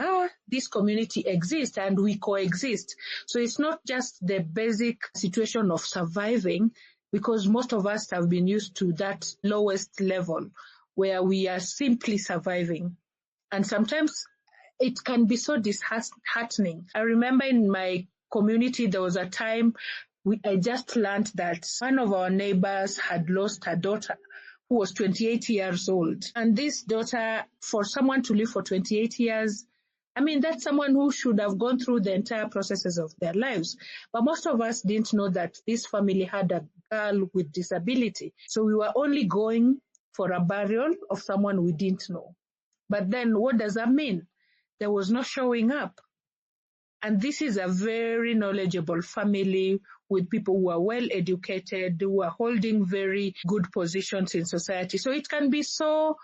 this community exists and we coexist. So it's not just the basic situation of surviving, because most of us have been used to that lowest level where we are simply surviving. And sometimes it can be so disheartening. I remember in my community, there was a time I just learned that one of our neighbors had lost her daughter, who was 28 years old. And this daughter, for someone to live for 28 years, I mean, that's someone who should have gone through the entire processes of their lives. But most of us didn't know that this family had a girl with disability. So we were only going for a burial of someone we didn't know. But then what does that mean? There was no showing up. And this is a very knowledgeable family with people who are well educated, who are holding very good positions in society. So it can be so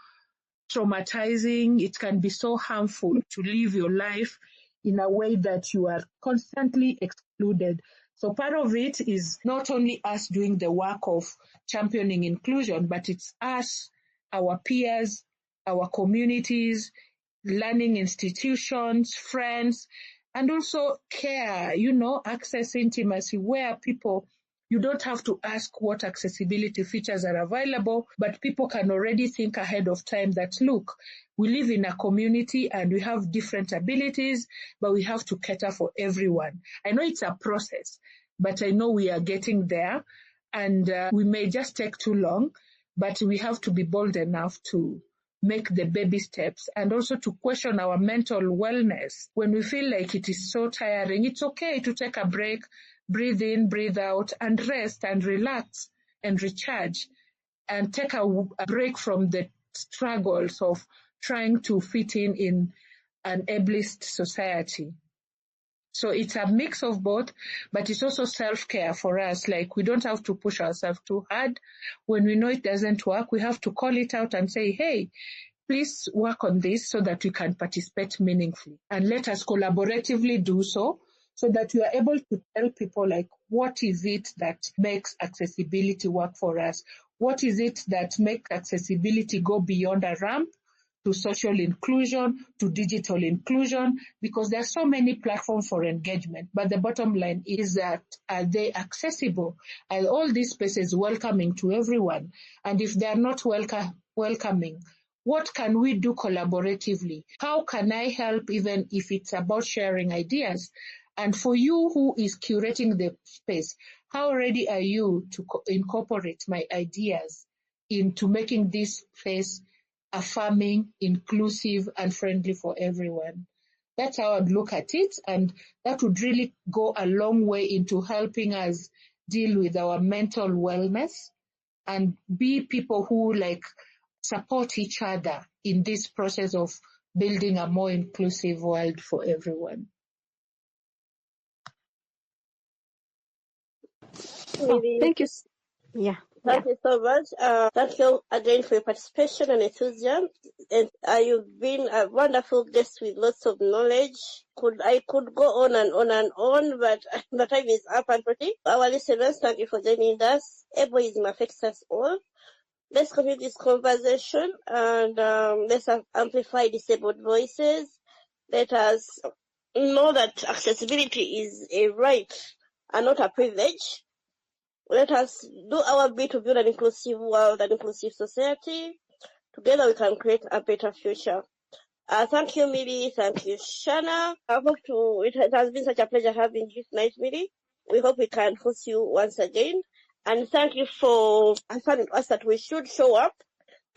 traumatizing, it can be so harmful to live your life in a way that you are constantly excluded. So part of it is not only us doing the work of championing inclusion, but it's us, our peers, our communities, learning institutions, friends, and also care, access intimacy, where people, you don't have to ask what accessibility features are available, but people can already think ahead of time that, look, we live in a community and we have different abilities, but we have to cater for everyone. I know it's a process, but I know we are getting there, and we may just take too long, but we have to be bold enough to make the baby steps, and also to question our mental wellness. When we feel like it is so tiring, it's okay to take a break, breathe in, breathe out, and rest and relax and recharge, and take a break from the struggles of trying to fit in an ableist society. So it's a mix of both, but it's also self-care for us. Like, we don't have to push ourselves too hard. When we know it doesn't work, we have to call it out and say, hey, please work on this so that we can participate meaningfully. And let us collaboratively do so that we are able to tell people, like, what is it that makes accessibility work for us? What is it that makes accessibility go beyond a ramp to social inclusion, to digital inclusion? Because there are so many platforms for engagement, but the bottom line is that, are they accessible? Are all these spaces welcoming to everyone? And if they are not welcoming, what can we do collaboratively? How can I help, even if it's about sharing ideas? And for you who is curating the space, how ready are you to incorporate my ideas into making this space affirming, inclusive, and friendly for everyone? That's how I'd look at it, and that would really go a long way into helping us deal with our mental wellness and be people who support each other in this process of building a more inclusive world for everyone. Thank you. Yeah. Thank you so much. Thank you again for your participation and enthusiasm. And you've been a wonderful guest with lots of knowledge. I could go on and on and on, but the time is up, unfortunately. Our listeners, thank you for joining us. Ableism affects us all. Let's continue this conversation, and let's amplify disabled voices. Let us know that accessibility is a right and not a privilege. Let us do our bit to build an inclusive world, an inclusive society. Together we can create a better future. Thank you, Millie. Thank you, Shanah. It has been such a pleasure having you tonight, Millie. We hope we can host you once again. And thank you for affirming us that we should show up.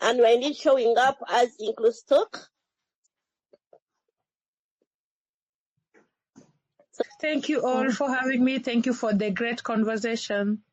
And we're indeed showing up as InclusiTalk. Thank you all for having me. Thank you for the great conversation.